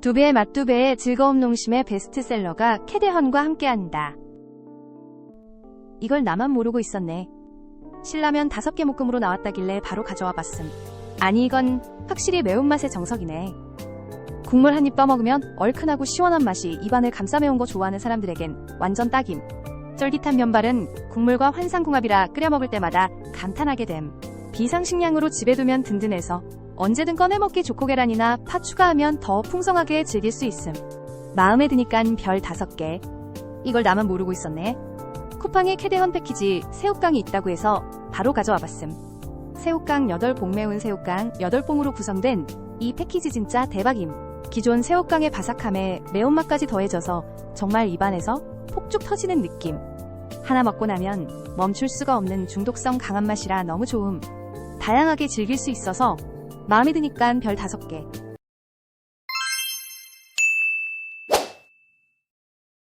두 배의 맛 두 배의 즐거움 농심의 베스트셀러가 캐대헌과 함께한다. 이걸 나만 모르고 있었네. 신라면 5개 묶음으로 나왔다길래 바로 가져와 봤음. 아니 이건 확실히 매운맛의 정석이네. 국물 한 입 떠먹으면 얼큰하고 시원한 맛이 입안을 감싸 매운 거 좋아하는 사람들에겐 완전 딱임. 쫄깃한 면발은 국물과 환상궁합이라 끓여 먹을 때마다 감탄하게 됨. 비상식량으로 집에 두면 든든해서 언제든 꺼내먹기 좋고 계란이나 파 추가하면 더 풍성하게 즐길 수 있음. 마음에 드니깐 별 5개. 이걸 나만 모르고 있었네. 쿠팡에 캐대헌 패키지 새우깡이 있다고 해서 바로 가져와 봤음. 새우깡 8봉 매운 새우깡 8봉으로 구성된 이 패키지 진짜 대박임. 기존 새우깡의 바삭함에 매운맛까지 더해져서 정말 입안에서 폭죽 터지는 느낌. 하나 먹고 나면 멈출 수가 없는 중독성 강한 맛이라 너무 좋음. 다양하게 즐길 수 있어서 마음에 드니깐 별 5개.